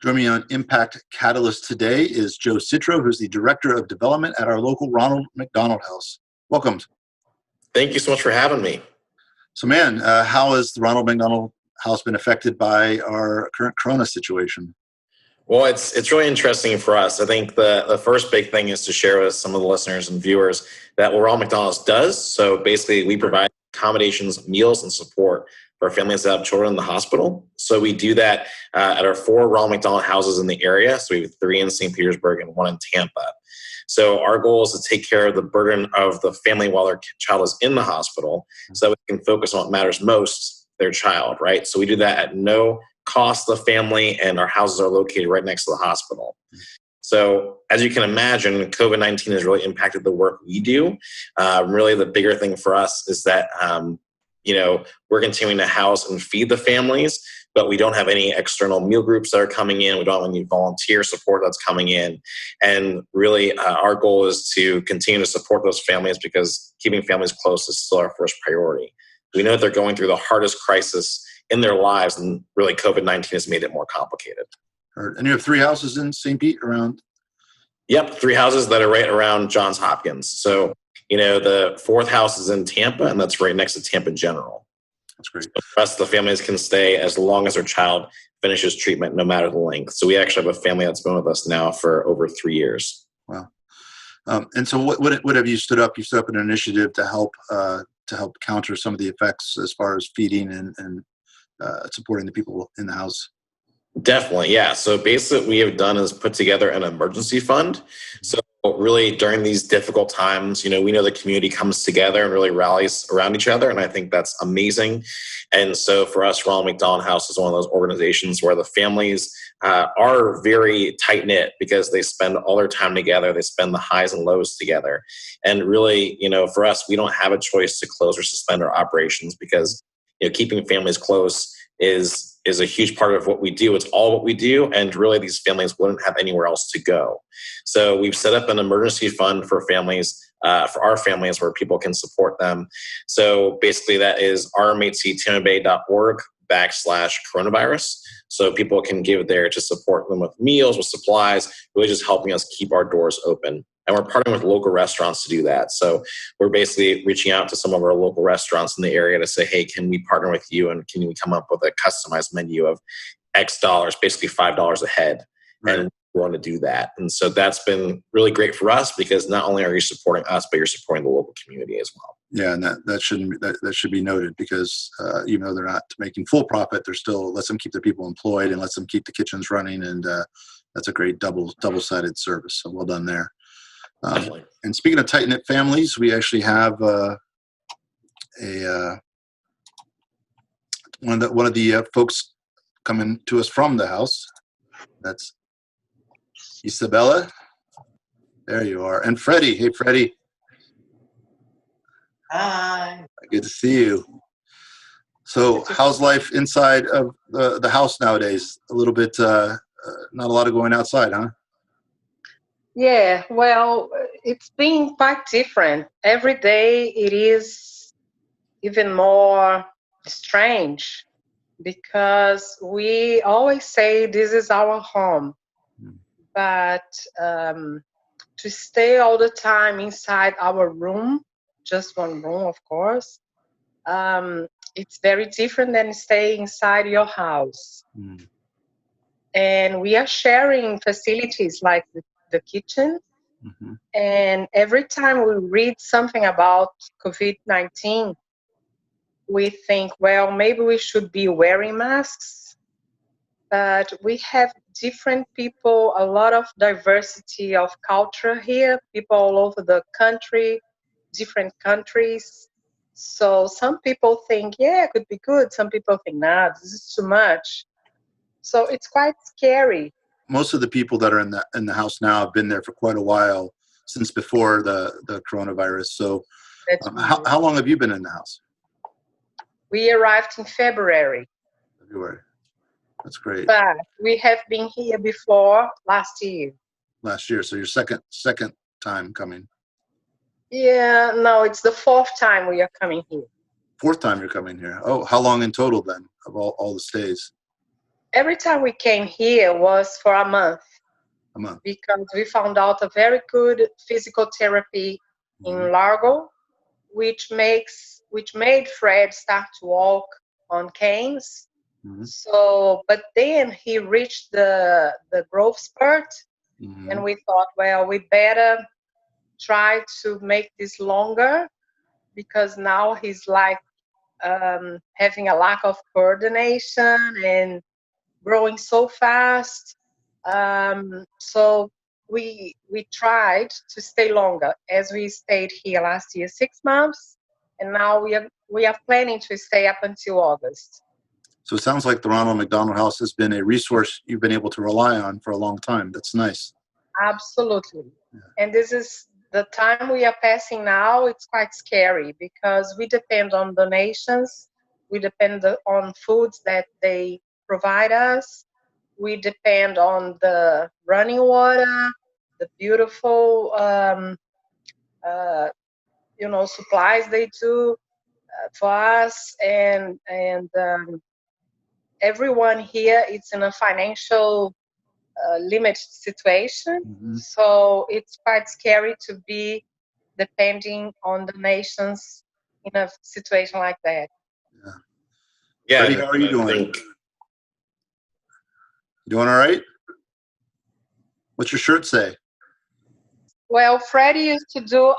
Joining me on Impact Catalyst today is Joe Citro, who's the Director of Development at our local Ronald McDonald House. Welcome. Thank you so much for having me. So, man, how has the Ronald McDonald House been affected by our current Corona situation? Well, it's really interesting for us. I think the first big thing is to share with some of the listeners and viewers that what Ronald McDonald's does. So basically, we provide accommodations, meals, and support for families that have children in the hospital. So we do that at our 4 Ronald McDonald houses in the area. So we have 3 in St. Petersburg and 1 in Tampa. So our goal is to take care of the burden of the family while their child is in the hospital so that we can focus on what matters most, their child, right? So we do that at no cost to the family, and our houses are located right next to the hospital. So as you can imagine, COVID-19 has really impacted the work we do. Really the bigger thing for us is that, we're continuing to house and feed the families, but we don't have any external meal groups that are coming in. We don't have any volunteer support that's coming in. And really our goal is to continue to support those families because keeping families close is still our first priority. We know that they're going through the hardest crisis in their lives, and really COVID-19 has made it more complicated. And you have 3 houses in St. Pete around? Yep, 3 houses that are right around Johns Hopkins. So, the 4th house is in Tampa, and that's right next to Tampa General. That's great. So the rest of the families can stay as long as their child finishes treatment, no matter the length. So we actually have a family that's been with us now for over 3 years. Wow. And so what have you stood up? You stood up an initiative to help counter some of the effects as far as feeding and supporting the people in the house. Definitely, yeah. So basically what we have done is put together an emergency fund. So really during these difficult times, we know the community comes together and really rallies around each other. And I think that's amazing. And so for us, Ronald McDonald House is one of those organizations where the families are very tight-knit because they spend all their time together. They spend the highs and lows together. And really, for us, we don't have a choice to close or suspend our operations because keeping families close is a huge part of what we do. It's all what we do, and really these families wouldn't have anywhere else to go. So we've set up an emergency fund for families, for our families where people can support them. So basically that is rmhctampabay.org/coronavirus. So people can give there to support them with meals, with supplies, really just helping us keep our doors open. And we're partnering with local restaurants to do that. So we're basically reaching out to some of our local restaurants in the area to say, hey, can we partner with you? And can we come up with a customized menu of X dollars, basically $5 a head? Right. And we want to do that. And so that's been really great for us because not only are you supporting us, but you're supporting the local community as well. Yeah, and that should be noted because even though they're not making full profit, they're still lets them keep their people employed and lets them keep the kitchens running. And that's a great double-sided service. So well done there. And speaking of tight-knit families, we actually have one of the folks coming to us from the house. That's Isabella. There you are. And Freddie. Hey, Freddie. Hi. Good to see you. So how's life inside of the house nowadays? A little bit, not a lot of going outside, huh? Yeah, well, it's been quite different. Every day it is even more strange because we always say this is our home. But to stay all the time inside our room, just one room, of course, it's very different than staying inside your house. And we are sharing facilities like the kitchen. Mm-hmm. And every time we read something about COVID-19, we think, well, maybe we should be wearing masks. But we have different people, a lot of diversity of culture here, people all over the country, different countries. So some people think, yeah, it could be good. Some people think, nah, this is too much. So it's quite scary. Most of the people that are in the house now have been there for quite a while, since before the coronavirus. So how long have you been in the house? We arrived in February. That's great. But we have been here before last year. So your second time coming. Yeah, no, it's the 4th time we are coming here. 4th time you're coming here. Oh, how long in total then of all the stays? every time we came here was for a month. A month. Because we found out a very good physical therapy in Largo, which made Fred start to walk on canes. So, but then he reached the growth spurt, and we thought, well, we better try to make this longer, because now he's like having a lack of coordination and growing so fast. So we tried to stay longer, as we stayed here last year 6 months, and now we are planning to stay up until August. So it sounds like the Ronald McDonald House has been a resource you've been able to rely on for a long time. That's nice. Absolutely. Yeah. And this is the time we are passing now. It's quite scary because we depend on donations. We depend on foods that they provide us. We depend on the running water, the beautiful, supplies they do for us, and everyone here is in a financial limited situation. So it's quite scary to be depending on donations in a situation like that. Yeah. Freddie, how are you doing? Doing all right? What's your shirt say? Well, Freddie used to do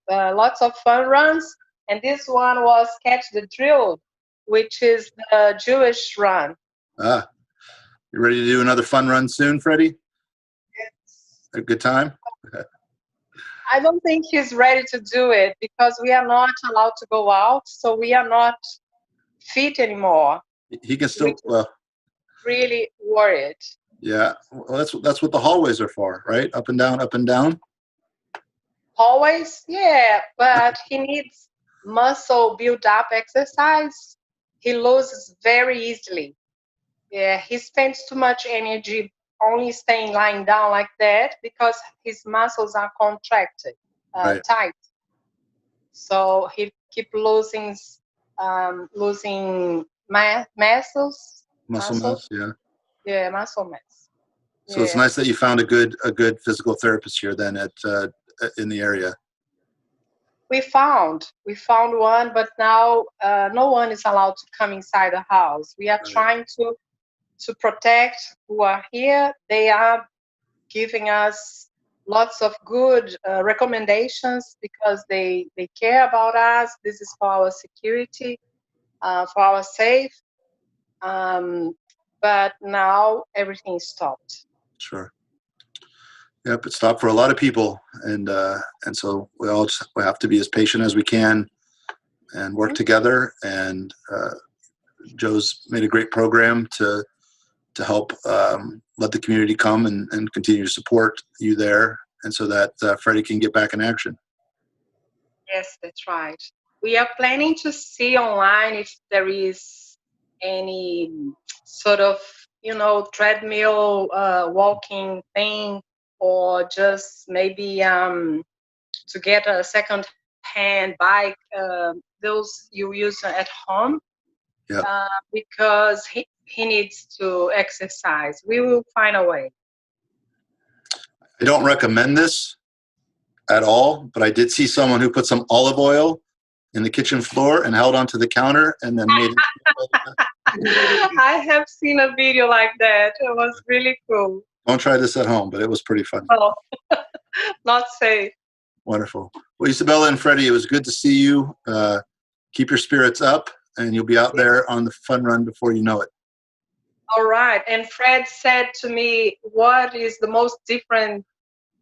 lots of fun runs, and this one was Catch the Drill, which is the Jewish run. You ready to do another fun run soon, Freddie? Yes. A good time? I don't think he's ready to do it because we are not allowed to go out, so we are not fit anymore. He can still, really worried. Yeah, well, that's what the hallways are for, right? Up and down, up and down. Hallways, yeah, but he needs muscle build-up exercise. He loses very easily. Yeah, he spends too much energy only staying lying down like that because his muscles are contracted, tight. So he keep losing muscles. Muscle mass, yeah. Yeah, muscle mass. So it's nice that you found a good physical therapist here then in the area. We found one, but now no one is allowed to come inside the house. We are trying to protect who are here. They are giving us lots of good recommendations because they care about us. This is for our security, for our safe. But now everything is stopped. Sure. Yep, it stopped for a lot of people, and so we have to be as patient as we can and work together. And Joe's made a great program to help let the community come and continue to support you there, and so that Freddie can get back in action. Yes, that's right. We are planning to see online if there is any sort of treadmill walking thing, or just maybe to get a second-hand bike, those you use at home. Yeah. Because he needs to exercise. We will find a way. I don't recommend this at all, but I did see someone who put some olive oil in the kitchen floor and held onto the counter and then made it. I have seen a video like that. It was really cool. Don't try this at home, but it was pretty fun. Oh, not safe. Wonderful. Well, Isabella and Freddie, it was good to see you. Keep your spirits up, and you'll be out there on the fun run before you know it. All right. And Fred said to me, what is the most different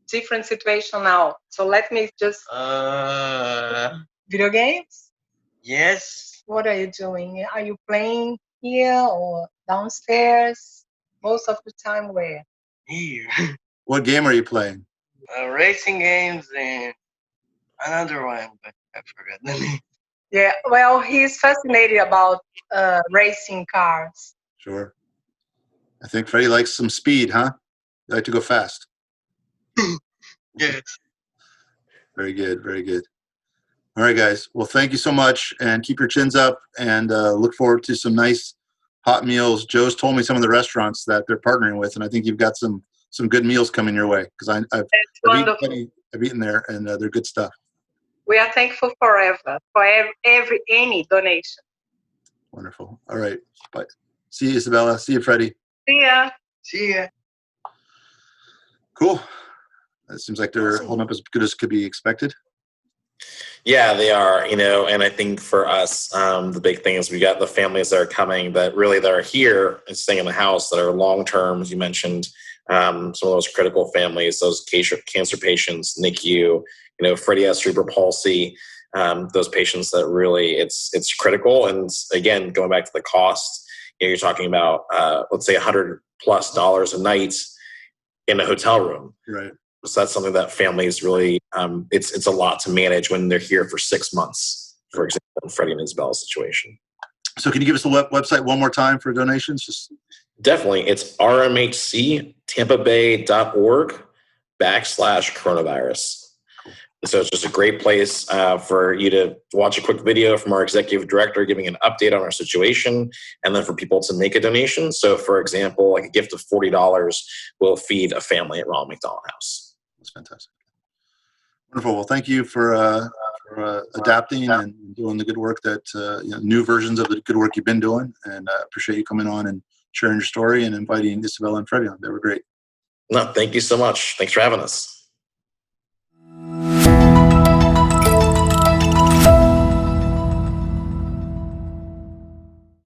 situation now? So let me just... Video games? Yes. What are you doing? Are you playing here or downstairs? Most of the time, where? Here. What game are you playing? Racing games and another one, but I forgot the name. Yeah, well, he's fascinated about racing cars. Sure. I think Freddie likes some speed, huh? You like to go fast. Yes. Very good, very good. All right, guys. Well, thank you so much, and keep your chins up, and look forward to some nice hot meals. Joe's told me some of the restaurants that they're partnering with, and I think you've got some good meals coming your way, because I've eaten there, and they're good stuff. We are thankful forever for any donation. Wonderful. All right. Bye. See you, Isabella. See you, Freddie. See ya. See ya. Cool. It seems like they're holding up as good as could be expected. Yeah, they are, and I think for us, the big thing is we got the families that are coming that are here and staying in the house that are long-term, as you mentioned, some of those critical families, those cancer patients, NICU, Freddie has cerebral palsy, those patients that really it's critical. And again, going back to the cost, you're talking about, let's say $100+ a night in a hotel room. Right. So that's something that families really, it's a lot to manage when they're here for 6 months, for example, in Freddie and Isabella's situation. So can you give us the website one more time for donations? Definitely. It's rmhctampabay.org/coronavirus. So it's just a great place for you to watch a quick video from our executive director giving an update on our situation, and then for people to make a donation. So, for example, like a gift of $40 will feed a family at Ronald McDonald House. That's fantastic. Wonderful. Well, thank you for adapting and doing the good work that new versions of the good work you've been doing, and appreciate you coming on and sharing your story and inviting Isabella and Freddie on. They were great. No, thank you so much. Thanks for having us.